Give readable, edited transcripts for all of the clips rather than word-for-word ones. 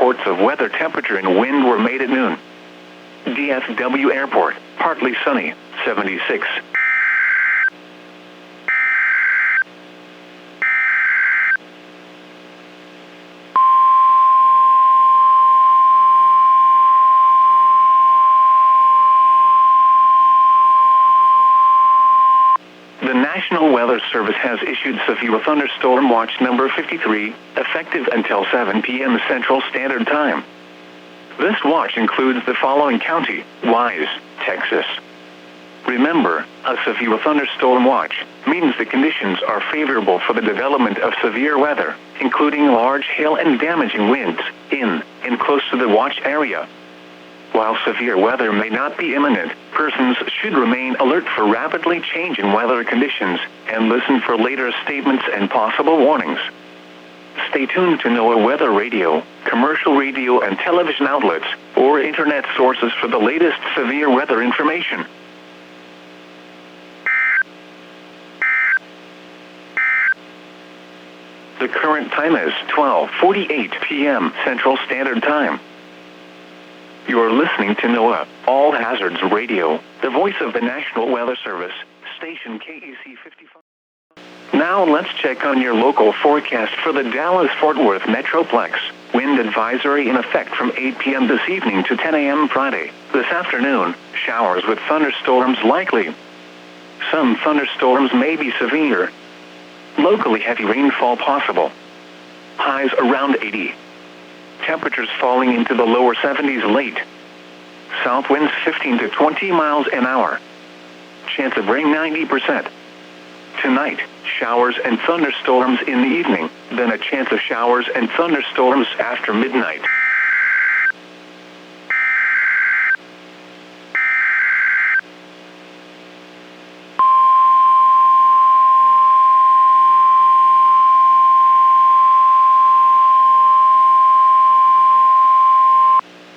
reports of weather, temperature, and wind were made at noon. DFW Airport, partly sunny, 76. The National Weather Service has issued severe thunderstorm watch number 53, effective until 7 p.m. Central Standard Time. This watch includes the following county: Wise, Texas. Remember, a severe thunderstorm watch means the conditions are favorable for the development of severe weather, including large hail and damaging winds, in and close to the watch area. While severe weather may not be imminent, persons should remain alert for rapidly changing weather conditions and listen for later statements and possible warnings. Stay tuned to NOAA weather radio, commercial radio and television outlets, or internet sources for the latest severe weather information. The current time is 12:48 p.m. Central Standard Time. You are listening to NOAA All Hazards Radio, the voice of the National Weather Service, station KEC 55. Now let's check on your local forecast for the Dallas-Fort Worth Metroplex. Wind advisory in effect from 8 p.m. this evening to 10 a.m. Friday. This afternoon, showers with thunderstorms likely. Some thunderstorms may be severe. Locally heavy rainfall possible. Highs around 80. Temperatures falling into the lower 70s late. South winds 15 to 20 miles an hour. Chance of rain 90%. Tonight, showers and thunderstorms in the evening, then a chance of showers and thunderstorms after midnight.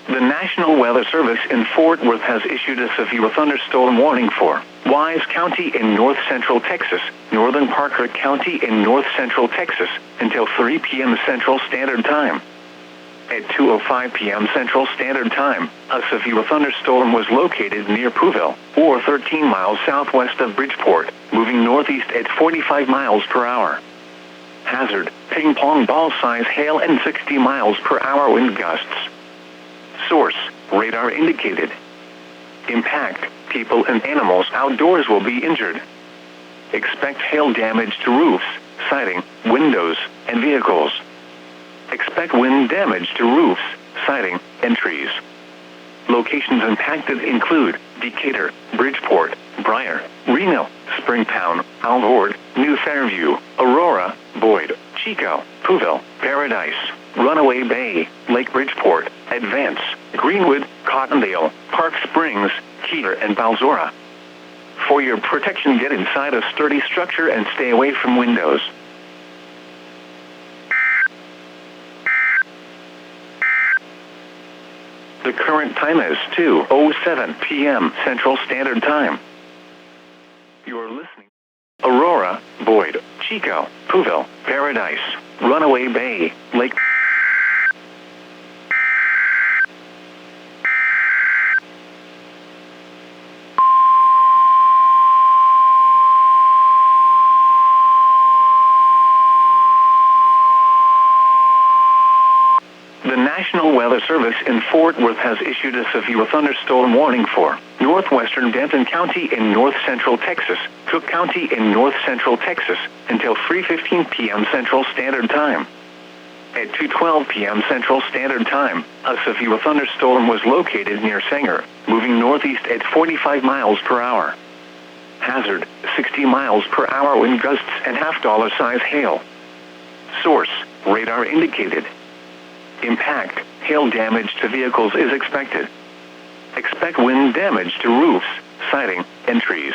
The National Weather Service in Fort Worth has issued a severe thunderstorm warning for Wise County in north central Texas, northern Parker County in north central Texas, until 3 p.m. Central Standard Time. At 2:05 p.m. Central Standard Time, a severe thunderstorm was located near Pooville, or 13 miles southwest of Bridgeport, moving northeast at 45 miles per hour. Hazard, ping pong ball size hail and 60 miles per hour wind gusts. Source, radar indicated. Impact, people and animals outdoors will be injured. Expect hail damage to roofs, siding, windows, and vehicles. Expect wind damage to roofs, siding, and trees. Locations impacted include Decatur, Bridgeport, Briar, Reno, Springtown, Alvord, New Fairview, Aurora, Boyd, Chico, Pooville, Paradise, Runaway Bay, Lake Bridgeport, Advance, Greenwood, Cottondale, Park Springs, Keyter, and Balzora. For your protection, get inside a sturdy structure and stay away from windows. The current time is 2:07 p.m. Central Standard Time. You are listening. Aurora, Boyd, Chico, Pooville, Paradise, Runaway Bay, Lake. The National Weather Service in Fort Worth has issued a severe thunderstorm warning for northwestern Denton County in north central Texas, Cook County in north central Texas, until 3:15 p.m. Central Standard Time. At 2:12 p.m. Central Standard Time, a severe thunderstorm was located near Sanger, moving northeast at 45 miles per hour. Hazard, 60 miles per hour wind gusts and half-dollar size hail. Source, radar indicated. Impact, hail damage to vehicles is expected. Expect wind damage to roofs, siding, and trees.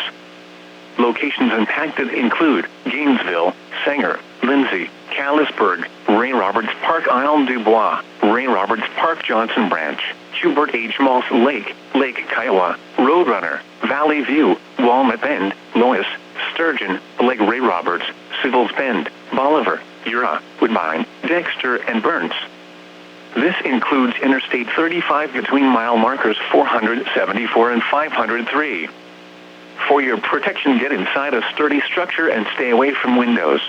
Locations impacted include Gainesville, Sanger, Lindsay, Callisburg, Ray Roberts Park Isle du Bois, Ray Roberts Park Johnson Branch, Hubert H. Moss Lake, Lake Kiowa, Roadrunner, Valley View, Walnut Bend, Lois, Sturgeon, Lake Ray Roberts, Civils Bend, Bolivar, Ura, Woodbine, Dexter, and Burns. This includes Interstate 35 between mile markers 474 and 503. For your protection, get inside a sturdy structure and stay away from windows.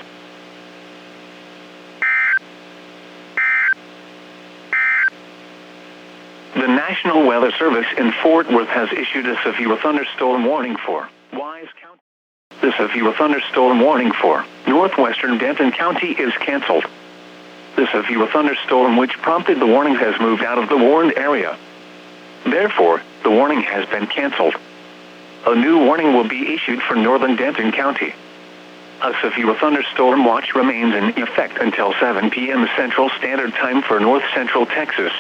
The National Weather Service in Fort Worth has issued a severe thunderstorm warning for Wise County. The severe thunderstorm warning for northwestern Denton County is canceled. The severe thunderstorm which prompted the warning has moved out of the warned area. Therefore, the warning has been canceled. A new warning will be issued for northern Denton County. A severe thunderstorm watch remains in effect until 7 p.m. Central Standard Time for North Central Texas.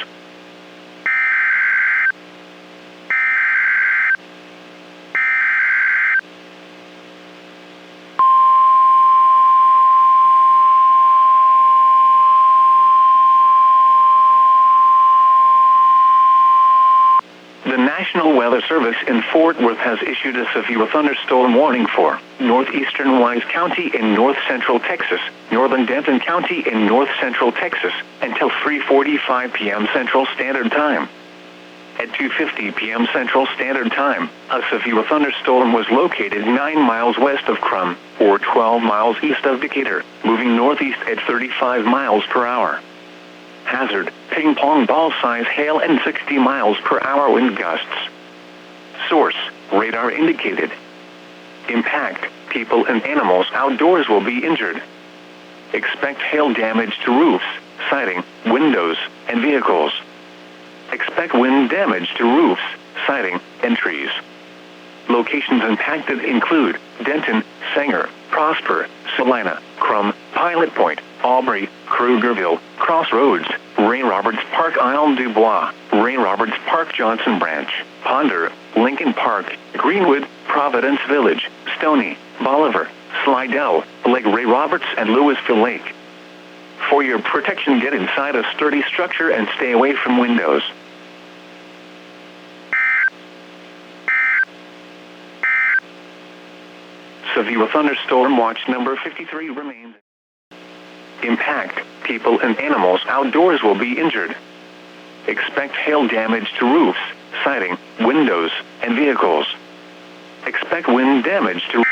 The National Weather Service in Fort Worth has issued a severe thunderstorm warning for northeastern Wise County in north central Texas, northern Denton County in north central Texas, until 3:45 p.m. Central Standard Time. At 2:50 p.m. Central Standard Time, a severe thunderstorm was located 9 miles west of Crum, or 12 miles east of Decatur, moving northeast at 35 miles per hour. Hazard, ping pong ball size hail and 60 miles per hour wind gusts. Source, radar indicated. Impact, people and animals outdoors will be injured. Expect hail damage to roofs, siding, windows, and vehicles. Expect wind damage to roofs, siding, and trees. Locations impacted include Denton, Sanger, Prosper, Salina, Crum, Pilot Point, Aubrey, Krugerville, Crossroads, Ray Roberts Park, Isle du Bois, Ray Roberts Park, Johnson Branch, Ponder, Lincoln Park, Greenwood, Providence Village, Stony, Bolivar, Slidell, Lake Ray Roberts, and Louisville Lake. For your protection, get inside a sturdy structure and stay away from windows. Severe thunderstorm watch number 53 remains. Impact, people and animals outdoors will be injured. Expect hail damage to roofs, siding, windows, and vehicles. Expect wind damage to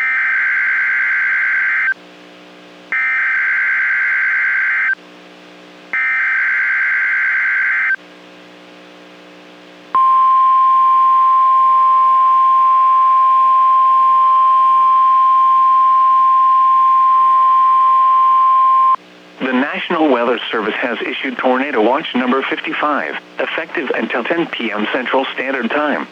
The National Weather Service has issued Tornado Watch number 55, effective until 10 p.m. Central Standard Time.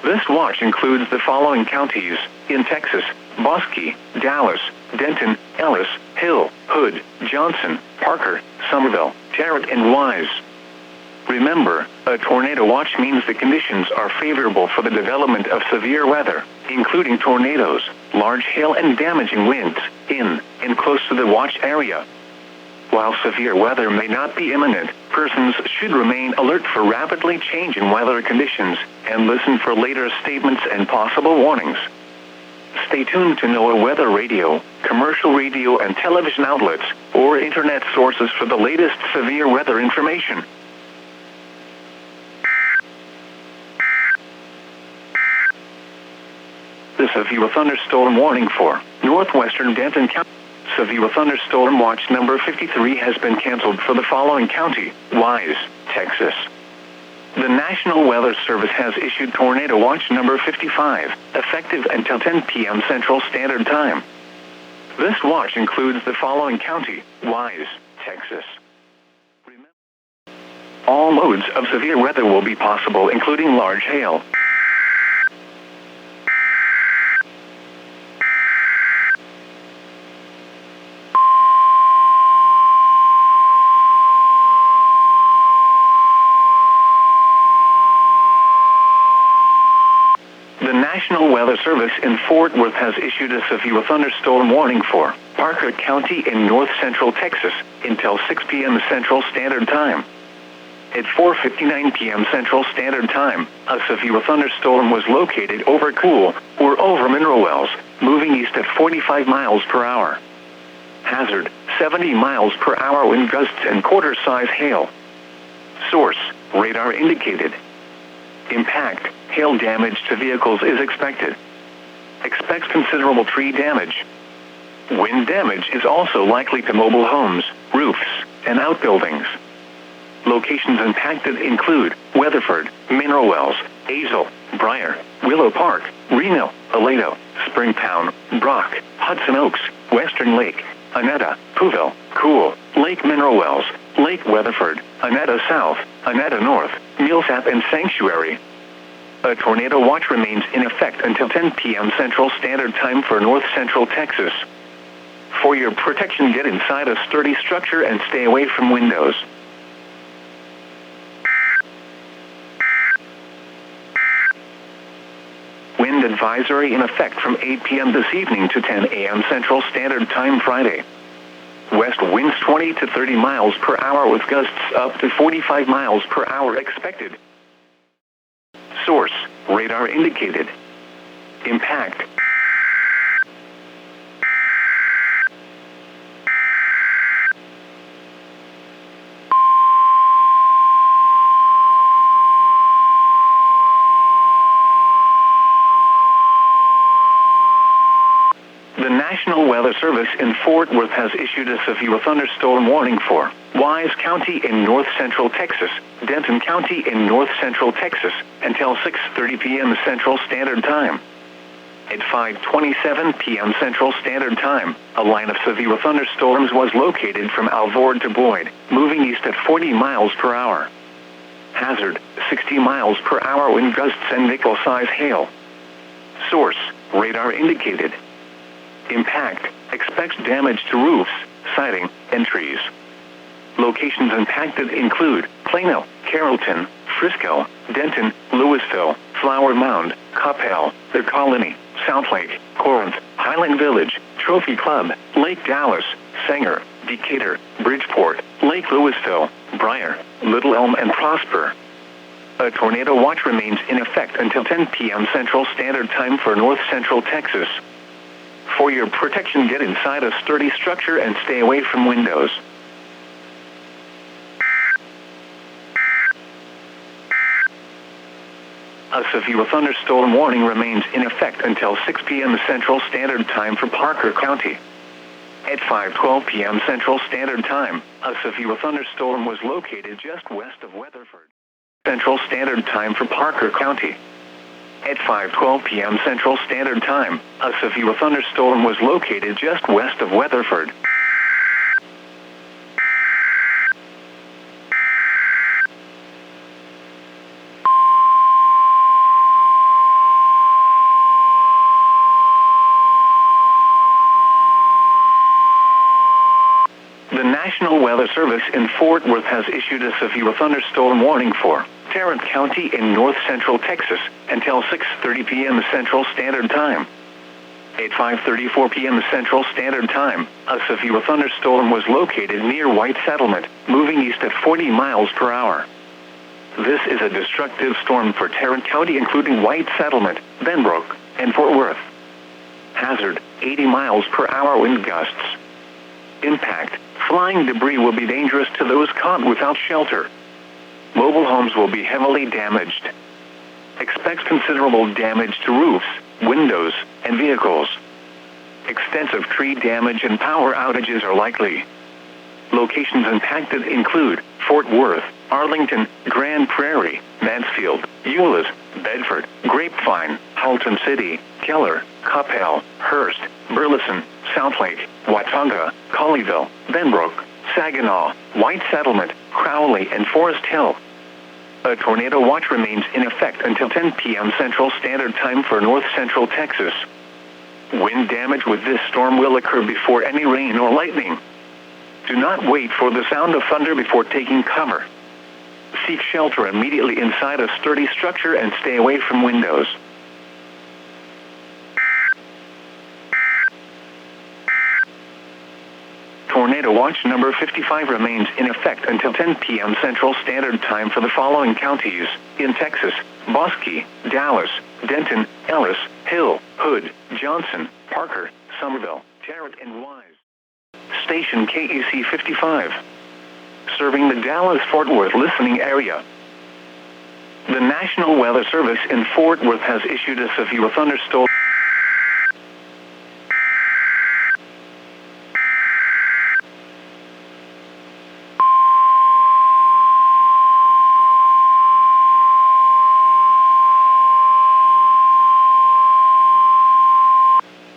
This watch includes the following counties in Texas: Bosque, Dallas, Denton, Ellis, Hill, Hood, Johnson, Parker, Somerville, Tarrant, and Wise. Remember, a tornado watch means the conditions are favorable for the development of severe weather, including tornadoes, large hail, and damaging winds, in and close to the watch area. While severe weather may not be imminent, persons should remain alert for rapidly changing weather conditions and listen for later statements and possible warnings. Stay tuned to NOAA weather radio, commercial radio and television outlets, or internet sources for the latest severe weather information. The severe thunderstorm warning for northwestern Denton County. Severe thunderstorm watch number 53 has been canceled for the following county: Wise, Texas. The National Weather Service has issued Tornado Watch number 55, effective until 10 p.m. Central Standard Time. This watch includes the following county: Wise, Texas. Remember, all modes of severe weather will be possible, including large hail. The National Weather Service in Fort Worth has issued a severe thunderstorm warning for Parker County in north central Texas until 6 p.m. Central Standard Time. At 4:59 p.m. Central Standard Time, a severe thunderstorm was located over Cool, or over Mineral Wells, moving east at 45 miles per hour. Hazard, 70 miles per hour wind gusts and quarter-size hail. radar indicated. Impact, hail damage to vehicles is expected. Expects considerable tree damage. Wind damage is also likely to mobile homes, roofs, and outbuildings. Locations impacted include Weatherford, Mineral Wells, Azle, Briar, Willow Park, Reno, Aledo, Springtown, Brock, Hudson Oaks, Western Lake, Annetta, Pouville, Cool, Lake Mineral Wells, Lake Weatherford, Annetta South, Annetta North, Millsap, and Sanctuary. A tornado watch remains in effect until 10 p.m. Central Standard Time for North Central Texas. For your protection, get inside a sturdy structure and stay away from windows. Wind advisory in effect from 8 p.m. this evening to 10 a.m. Central Standard Time Friday. West winds 20 to 30 miles per hour with gusts up to 45 miles per hour expected. Source, radar indicated. Impact. The National Weather Service in Fort Worth has issued a severe thunderstorm warning for Wise County in north central Texas, Denton County in north central Texas, until 6:30 p.m. Central Standard Time. At 5:27 p.m. Central Standard Time, a line of severe thunderstorms was located from Alvord to Boyd, moving east at 40 miles per hour. Hazard, 60 miles per hour wind gusts and nickel-size hail. Source, radar indicated. Impact, expects damage to roofs, siding, and trees. Locations impacted include Plano, Carrollton, Frisco, Denton, Louisville, Flower Mound, Coppell, The Colony, Southlake, Corinth, Highland Village, Trophy Club, Lake Dallas, Sanger, Decatur, Bridgeport, Lake Louisville, Briar, Little Elm, and Prosper. A tornado watch remains in effect until 10 p.m. Central Standard Time for north central Texas. For your protection, get inside a sturdy structure and stay away from windows. A severe thunderstorm warning remains in effect until 6 p.m. Central Standard Time for Parker County. At 5:12 p.m. Central Standard Time, a severe thunderstorm was located just west of Weatherford. Central Standard Time for Parker County. At 5:12 p.m. Central Standard Time, a severe thunderstorm was located just west of Weatherford. The National Weather Service in Fort Worth has issued a severe thunderstorm warning for Tarrant County in north central Texas until 6:30 p.m. Central Standard Time. At 5:34 p.m. Central Standard Time, a severe thunderstorm was located near White Settlement, moving east at 40 miles per hour. This is a destructive storm for Tarrant County, including White Settlement, Benbrook, and Fort Worth. Hazard, 80 miles per hour wind gusts. Impact, flying debris will be dangerous to those caught without shelter. Mobile homes will be heavily damaged. Expects considerable damage to roofs, windows, and vehicles. Extensive tree damage and power outages are likely. Locations impacted include Fort Worth, Arlington, Grand Prairie, Mansfield, Euless, Bedford, Grapevine, Halton City, Keller, Coppell, Hearst, Burleson, Southlake, Watauga, Colleyville, Benbrook, Saginaw, White Settlement, Crowley, and Forest Hill. A tornado watch remains in effect until 10 p.m. Central Standard Time for north central Texas. Wind damage with this storm will occur before any rain or lightning. Do not wait for the sound of thunder before taking cover. Seek shelter immediately inside a sturdy structure and stay away from windows. Tornado watch number 55 remains in effect until 10 p.m. Central Standard Time for the following counties in Texas: Bosque, Dallas, Denton, Ellis, Hill, Hood, Johnson, Parker, Somerville, Tarrant, and Wise. Station KEC 55. Serving the Dallas-Fort Worth listening area. The National Weather Service in Fort Worth has issued a severe thunderstorm.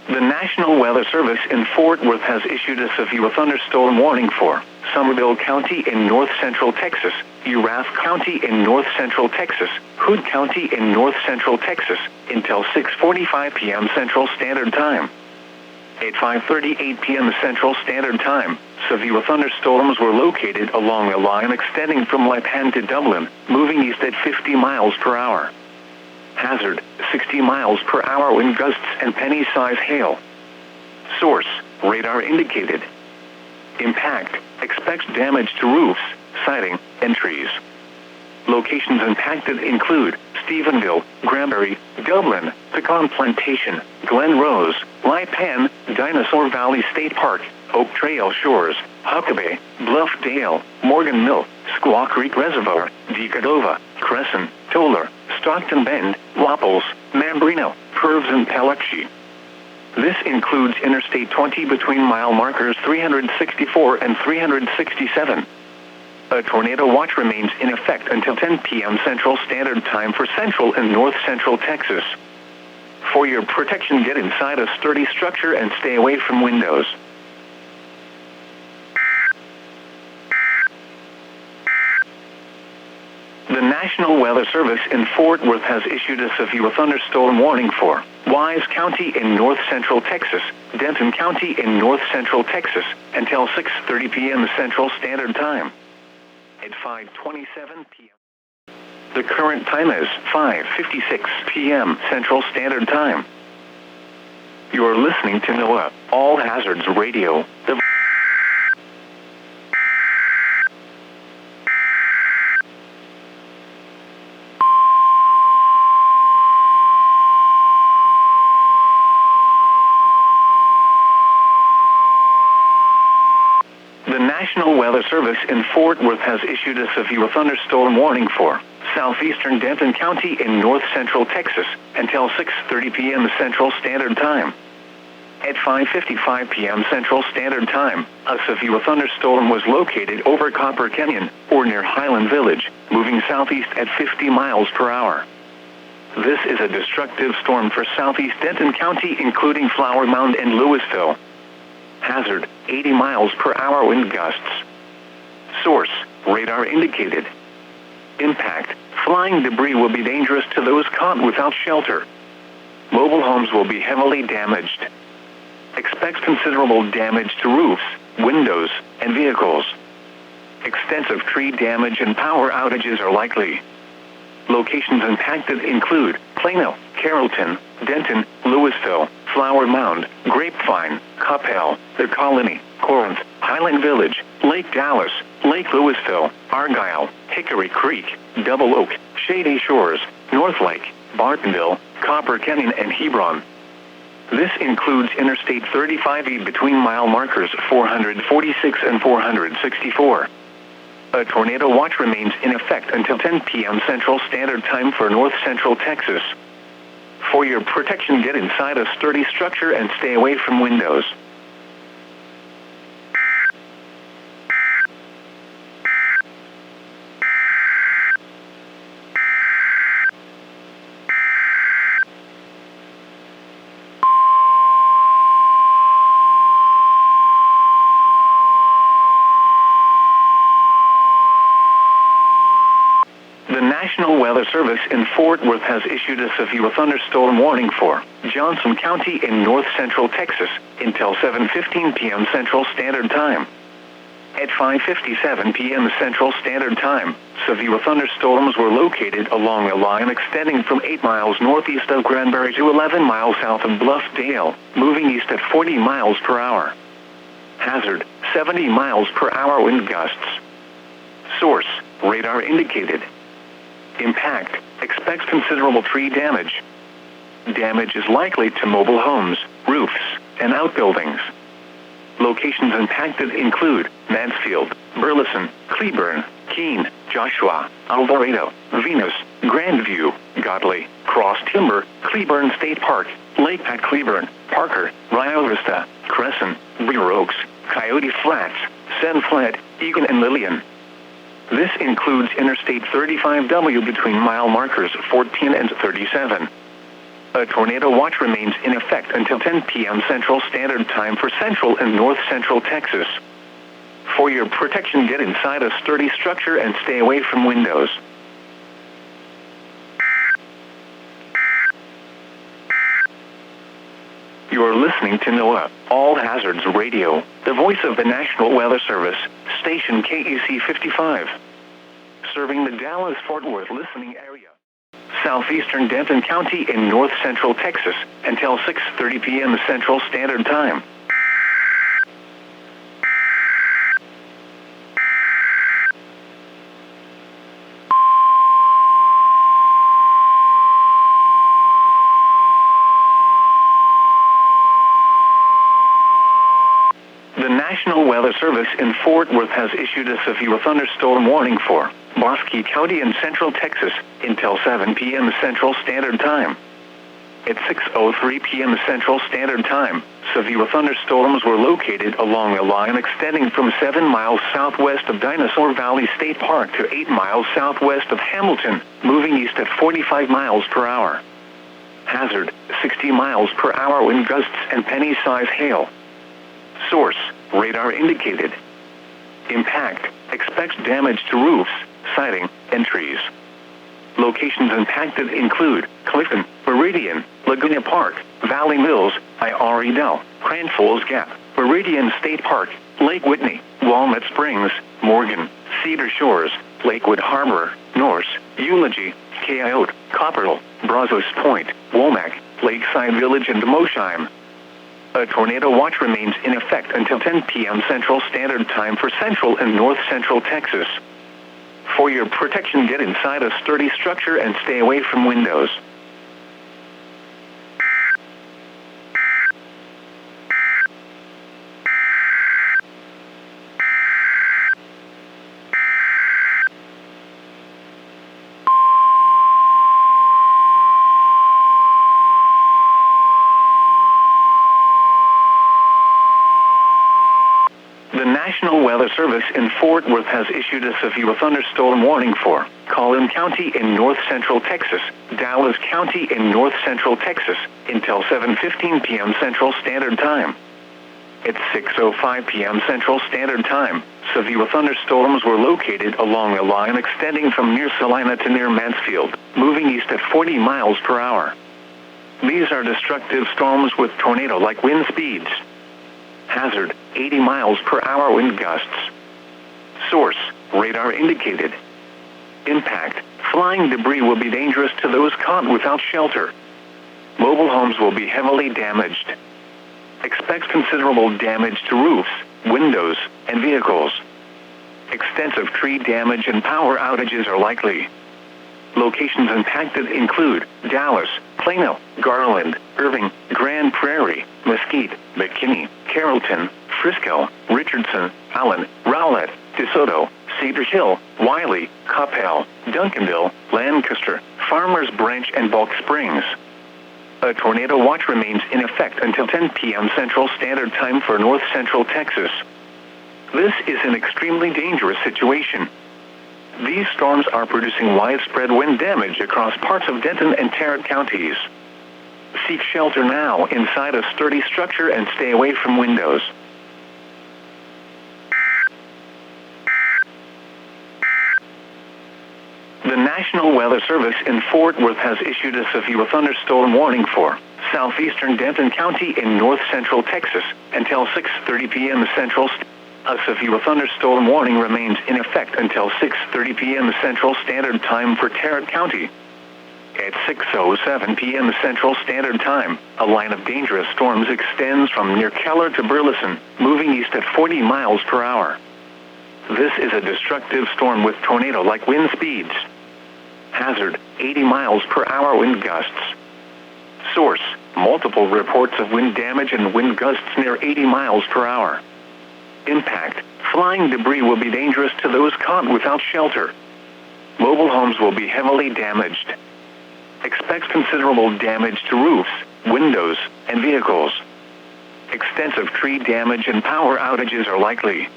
The National Weather Service in Fort Worth has issued a severe thunderstorm warning for Somerville County in north central Texas, Erath County in north central Texas, Hood County in north central Texas, until 6:45 p.m. Central Standard Time. At 5:38 p.m. Central Standard Time, severe thunderstorms were located along a line extending from Lipan to Dublin, moving east at 50 miles per hour. Hazard, 60 miles per hour wind gusts and penny-size hail. Source, radar indicated. Impact, expects damage to roofs, siding, and trees. Locations impacted include Stephenville, Granbury, Dublin, Pecan Plantation, Glen Rose, Lipan, Dinosaur Valley State Park, Oak Trail Shores, Huckabee, Bluffdale, Morgan Mill, Squaw Creek Reservoir, Decadova, Crescent, Toller, Stockton Bend, Wapples, Mambrino, Purves and Paluxy. This includes Interstate 20 between mile markers 364 and 367. A tornado watch remains in effect until 10 p.m. Central Standard Time for central and north central Texas. For your protection, get inside a sturdy structure and stay away from windows. The National Weather Service in Fort Worth has issued a severe thunderstorm warning for Wise County in north central Texas, Denton County in north central Texas, until 6:30 p.m. Central Standard Time. At 5:27 p.m. The current time is 5:56 p.m. Central Standard Time. You're listening to NOAA All Hazards Radio. The National Weather Service in Fort Worth has issued a severe thunderstorm warning for southeastern Denton County in north central Texas until 6:30 p.m. Central Standard Time. At 5:55 p.m. Central Standard Time, a severe thunderstorm was located over Copper Canyon, or near Highland Village, moving southeast at 50 miles per hour. This is a destructive storm for southeast Denton County, including Flower Mound and Louisville. Hazard, 80 miles per hour wind gusts. Source, radar indicated. Impact, flying debris will be dangerous to those caught without shelter. Mobile homes will be heavily damaged. Expect considerable damage to roofs, windows, and vehicles. Extensive tree damage and power outages are likely. Locations impacted include Plano, Carrollton, Denton, Louisville, Flower Mound, Grapevine, Coppell, The Colony, Corinth, Highland Village, Lake Dallas, Lake Louisville, Argyle, Hickory Creek, Double Oak, Shady Shores, North Lake, Bartonville, Copper Canyon, and Hebron. This includes Interstate 35E between mile markers 446 and 464. A tornado watch remains in effect until 10 p.m. Central Standard Time for north central Texas. For your protection, get inside a sturdy structure and stay away from windows. The National Weather Service in Fort Worth has issued a severe thunderstorm warning for Johnson County in north central Texas until 7:15 p.m. Central Standard Time. At 5:57 p.m. Central Standard Time, severe thunderstorms were located along a line extending from 8 miles northeast of Granbury to 11 miles south of Bluffdale, moving east at 40 miles per hour. Hazard, 70 miles per hour wind gusts. Source, radar indicated. Impact, expects considerable tree damage. Damage is likely to mobile homes, roofs, and outbuildings. Locations impacted include Mansfield, Burleson, Cleburne, Keene, Joshua, Alvarado, Venus, Grandview, Godley, Cross Timber, Cleburne State Park, Lake at Cleburne, Parker, Rio Vista, Crescent, Brewer Oaks, Coyote Flats, Sen Fled, Egan and Lillian. This includes Interstate 35W between mile markers 14 and 37. A tornado watch remains in effect until 10 p.m. Central Standard Time for Central and North Central Texas. For your protection, get inside a sturdy structure and stay away from windows. You're listening to NOAA, All Hazards Radio, the voice of the National Weather Service, station KEC 55. Serving the Dallas-Fort Worth listening area. Southeastern Denton County in north central Texas until 6:30 p.m. Central Standard Time. The National Weather Service in Fort Worth has issued a severe thunderstorm warning for Bosque County in central Texas until 7 p.m. Central Standard Time. At 6:03 p.m. Central Standard Time, severe thunderstorms were located along a line extending from 7 miles southwest of Dinosaur Valley State Park to 8 miles southwest of Hamilton, moving east at 45 miles per hour. Hazard, 60 miles per hour wind gusts and penny-size hail. Source, radar indicated. Impact, expects damage to roofs, siding, and trees. Locations impacted include Clifton, Meridian, Laguna Park, Valley Mills, I.R.E. Dell, Grand Falls Gap, Meridian State Park, Lake Whitney, Walnut Springs, Morgan, Cedar Shores, Lakewood Harbor, Norse, Eulogy, Coyote, Copperle, Brazos Point, Womack, Lakeside Village, and Mosheim. A tornado watch remains in effect until 10 p.m. Central Standard Time for central and north central Texas. For your protection, get inside a sturdy structure and stay away from windows. The National Weather Service in Fort Worth has issued a severe thunderstorm warning for Collin County in north central Texas, Dallas County in north central Texas, until 7:15 p.m. Central Standard Time. At 6:05 p.m. Central Standard Time, severe thunderstorms were located along a line extending from near Salina to near Mansfield, moving east at 40 miles per hour. These are destructive storms with tornado-like wind speeds. Hazard, 80 miles per hour wind gusts. Source, radar indicated. Impact, flying debris will be dangerous to those caught without shelter. Mobile homes will be heavily damaged. Expect considerable damage to roofs, windows, and vehicles. Extensive tree damage and power outages are likely. Locations impacted include Dallas, Plano, Garland, Irving, Grand Prairie, Mesquite, McKinney, Carrollton, Frisco, Richardson, Allen, Rowlett, DeSoto, Cedar Hill, Wiley, Coppell, Duncanville, Lancaster, Farmers Branch, and Bulk Springs. A tornado watch remains in effect until 10 p.m. Central Standard Time for north central Texas. This is an extremely dangerous situation. These storms are producing widespread wind damage across parts of Denton and Tarrant counties. Seek shelter now inside a sturdy structure and stay away from windows. The National Weather Service in Fort Worth has issued a severe thunderstorm warning for southeastern Denton County in north central Texas until 6:30 p.m. Central. A severe thunderstorm warning remains in effect until 6:30 p.m. Central Standard Time for Tarrant County. At 6:07 p.m. Central Standard Time, a line of dangerous storms extends from near Keller to Burleson, moving east at 40 miles per hour. This is a destructive storm with tornado-like wind speeds. Hazard, 80 miles per hour wind gusts. Source, multiple reports of wind damage and wind gusts near 80 miles per hour. Impact, flying debris will be dangerous to those caught without shelter. Mobile homes will be heavily damaged. Expect considerable damage to roofs, windows, and vehicles. Extensive tree damage and power outages are likely.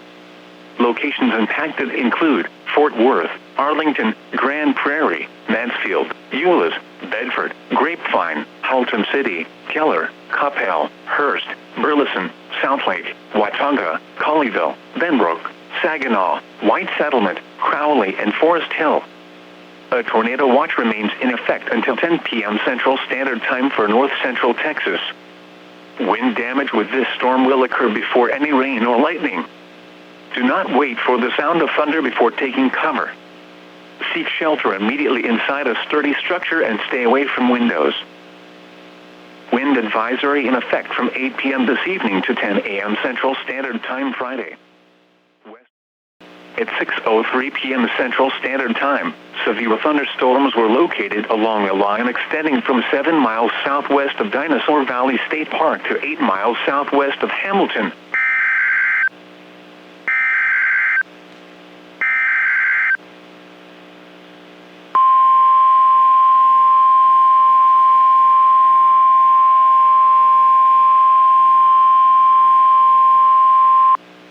Locations impacted include Fort Worth, Arlington, Grand Prairie, Mansfield, Euless, Bedford, Grapevine, Halton City, Keller, Coppell, Hearst, Burleson, Southlake, Watauga, Colleyville, Benbrook, Saginaw, White Settlement, Crowley, and Forest Hill. A tornado watch remains in effect until 10 p.m. Central Standard Time for North Central Texas. Wind damage with this storm will occur before any rain or lightning. Do not wait for the sound of thunder before taking cover. Seek shelter immediately inside a sturdy structure and stay away from windows. Wind advisory in effect from 8 p.m. this evening to 10 a.m. Central Standard Time Friday. At 6:03 p.m. Central Standard Time, severe thunderstorms were located along a line extending from 7 miles southwest of Dinosaur Valley State Park to 8 miles southwest of Hamilton.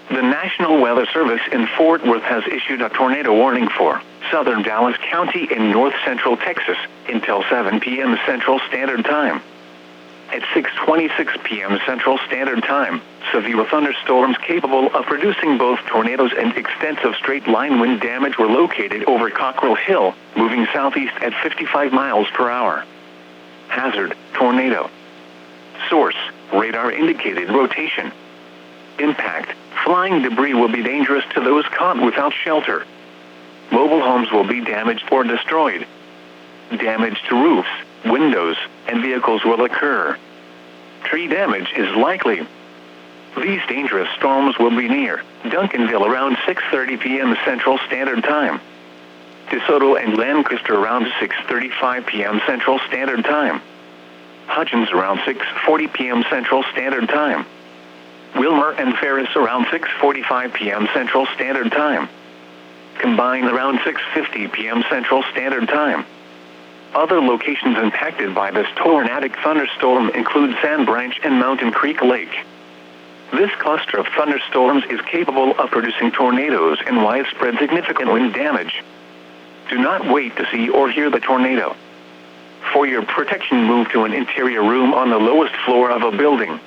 The National Weather Service in Fort Worth has issued a tornado warning for southern Dallas County in north central Texas until 7 p.m. Central Standard Time. At 6:26 p.m. Central Standard Time, severe thunderstorms capable of producing both tornadoes and extensive straight-line wind damage were located over Cockrell Hill, moving southeast at 55 miles per hour. Hazard, tornado. Source, radar indicated rotation. Impact, flying debris will be dangerous to those caught without shelter. Mobile homes will be damaged or destroyed. Damage to roofs, windows, and vehicles will occur. Tree damage is likely. These dangerous storms will be near Duncanville around 6:30 p.m. Central Standard Time. DeSoto and Lancaster around 6:35 p.m. Central Standard Time. Hutchins around 6:40 p.m. Central Standard Time. Wilmer and Ferris around 6:45 p.m. Central Standard Time. Combine around 6:50 p.m. Central Standard Time. Other locations impacted by this tornadic thunderstorm include Sand Branch and Mountain Creek Lake. This cluster of thunderstorms is capable of producing tornadoes and widespread significant wind damage. Do not wait to see or hear the tornado. For your protection, move to an interior room on the lowest floor of a building.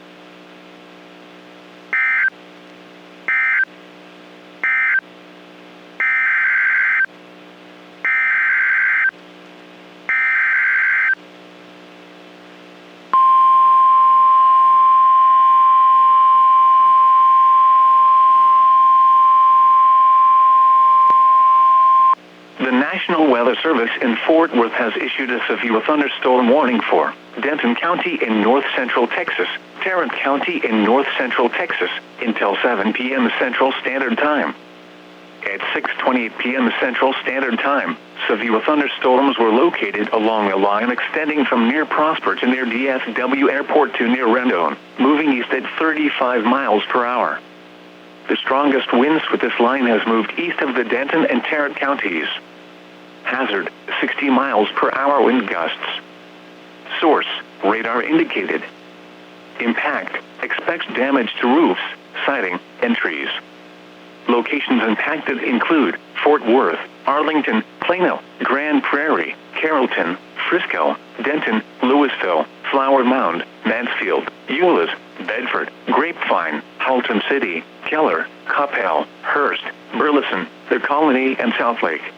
The National Weather Service in Fort Worth has issued a severe thunderstorm warning for Denton County in north central Texas, Tarrant County in north central Texas, until 7 p.m. Central Standard Time. At 6:28 p.m. Central Standard Time, severe thunderstorms were located along a line extending from near Prosper to near DFW Airport to near Rendon, moving east at 35 miles per hour. The strongest winds with this line has moved east of the Denton and Tarrant counties. Hazard, 60 miles per hour wind gusts. Source, radar indicated. Impact, expects damage to roofs, siding, and trees. Locations impacted include Fort Worth, Arlington, Plano, Grand Prairie, Carrollton, Frisco, Denton, Louisville, Flower Mound, Mansfield, Euless, Bedford, Grapevine, Halton City, Keller, Coppell, Hearst, Burleson, The Colony, and Southlake.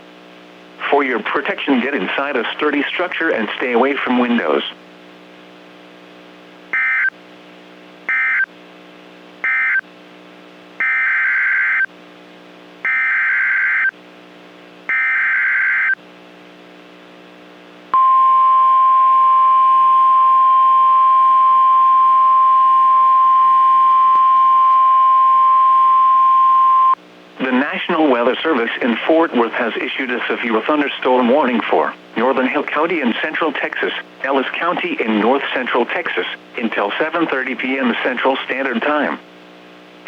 For your protection, get inside a sturdy structure and stay away from windows. The National Weather Service in Fort Worth has issued a severe thunderstorm warning for Northern Hill County in central Texas, Ellis County in north central Texas, until 7:30 p.m. Central Standard Time.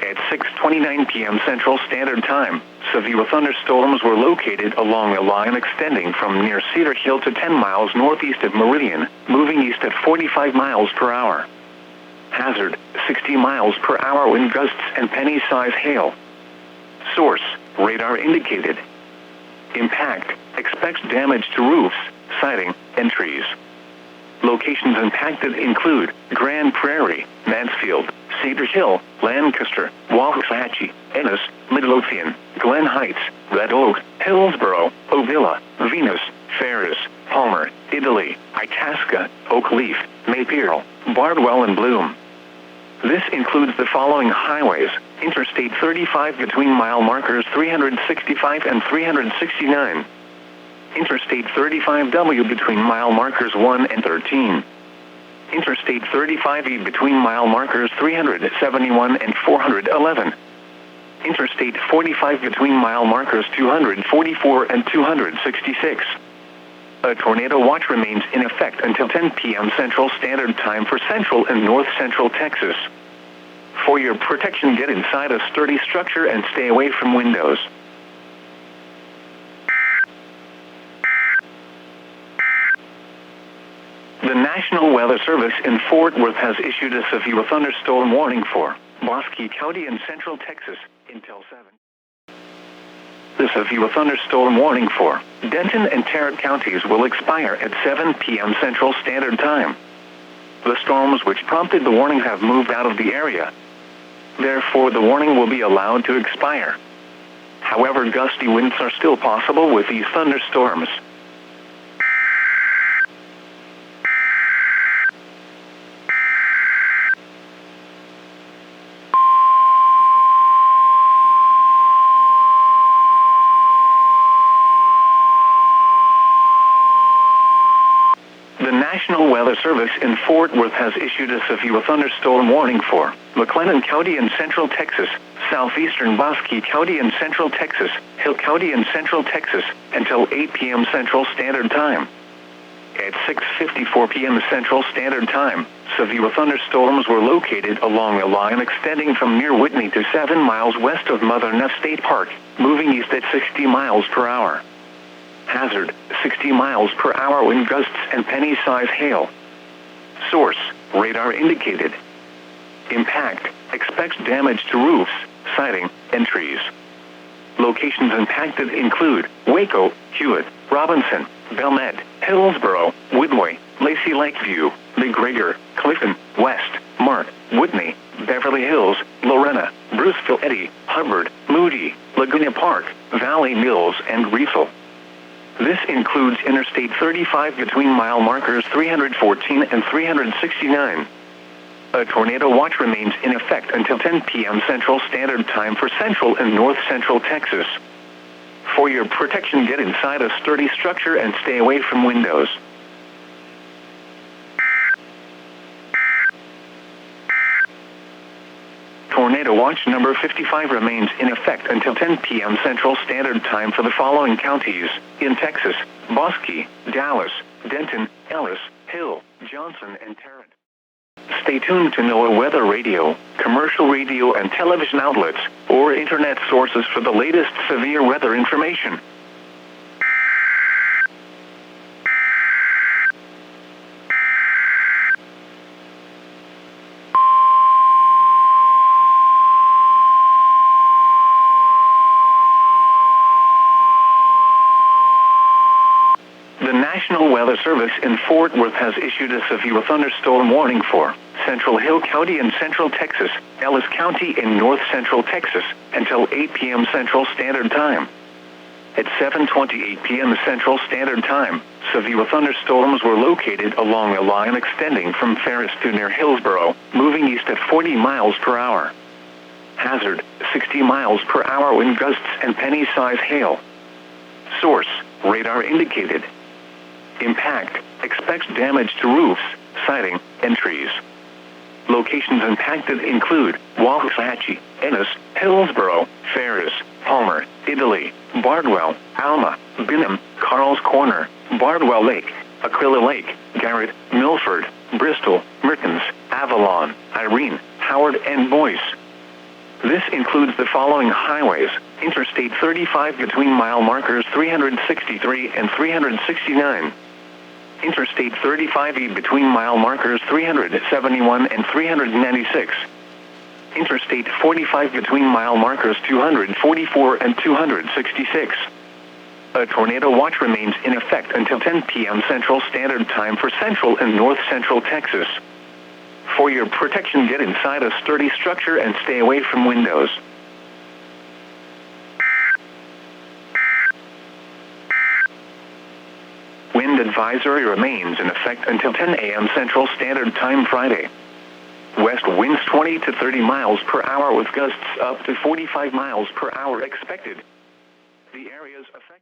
At 6:29 p.m. Central Standard Time, severe thunderstorms were located along a line extending from near Cedar Hill to 10 miles northeast of Meridian, moving east at 45 miles per hour. Hazard, 60 miles per hour wind gusts and penny-size hail. Source, radar indicated. Impact, expects damage to roofs, siding, and trees. Locations impacted include Grand Prairie, Mansfield, Cedar Hill, Lancaster, Waxahachie, Ennis, Midlothian, Glen Heights, Red Oak, Hillsborough, Ovilla, Venus, Ferris, Palmer, Italy, Itasca, Oakleaf, Maypeel, Bardwell and Bloom. This includes the following highways: Interstate 35 between mile markers 365 and 369. Interstate 35W between mile markers 1 and 13. Interstate 35E between mile markers 371 and 411. Interstate 45 between mile markers 244 and 266. A tornado watch remains in effect until 10 p.m. Central Standard Time for Central and North Central Texas. For your protection, get inside a sturdy structure and stay away from windows. The National Weather Service in Fort Worth has issued a severe thunderstorm warning for Bosque County and Central Texas until 7. The severe thunderstorm warning for Denton and Tarrant counties will expire at 7 p.m. Central Standard Time. The storms which prompted the warning have moved out of the area. Therefore, the warning will be allowed to expire. However, gusty winds are still possible with these thunderstorms. The National Weather Service in Fort Worth has issued a severe thunderstorm warning for McLennan County and Central Texas, southeastern Bosque County and Central Texas, Hill County and Central Texas, until 8 p.m. Central Standard Time. At 6:54 p.m. Central Standard Time, severe thunderstorms were located along a line extending from near Whitney to 7 miles west of Mother Neff State Park, moving east at 60 miles per hour. Hazard, 60 miles per hour wind gusts and penny-size hail. Source, radar indicated. Impact, expects damage to roofs, siding, and trees. Locations impacted include Waco, Hewitt, Robinson, Belmed, Hillsborough, Woodway, Lacey Lakeview, McGregor, Clifton, West, Mart, Whitney, Beverly Hills, Lorena, Bruceville Eddy, Hubbard, Moody, Laguna Park, Valley Mills, and Riesel. This includes Interstate 35 between mile markers 314 and 369. A tornado watch remains in effect until 10 p.m. Central Standard Time for Central and North Central Texas. For your protection, get inside a sturdy structure and stay away from windows. Tornado Watch number 55 remains in effect until 10 p.m. Central Standard Time for the following counties in Texas: Bosque, Dallas, Denton, Ellis, Hill, Johnson, and Tarrant. Stay tuned to NOAA Weather Radio, commercial radio and television outlets, or internet sources for the latest severe weather information. The National Weather Service in Fort Worth has issued a severe thunderstorm warning for Central Hill County in Central Texas, Ellis County in North Central Texas, until 8 p.m. Central Standard Time. At 7:28 p.m. Central Standard Time, severe thunderstorms were located along a line extending from Ferris to near Hillsborough, moving east at 40 miles per hour. Hazard, 60 miles per hour wind gusts and penny-size hail. Source, radar indicated. Impact, expects damage to roofs, siding, and trees. Locations impacted include Waxahachie, Ennis, Hillsborough, Ferris, Palmer, Italy, Bardwell, Alma, Binham, Carl's Corner, Bardwell Lake, Aquila Lake, Garrett, Milford, Bristol, Mertens, Avalon, Irene, Howard, and Boyce. This includes the following highways: Interstate 35 between mile markers 363 and 369. Interstate 35E between mile markers 371 and 396. Interstate 45 between mile markers 244 and 266. A tornado watch remains in effect until 10 p.m. Central Standard Time for Central and North Central Texas. For your protection, get inside a sturdy structure and stay away from windows. Wind advisory remains in effect until 10 a.m. Central Standard Time Friday. West winds 20 to 30 miles per hour with gusts up to 45 miles per hour expected. The areas affected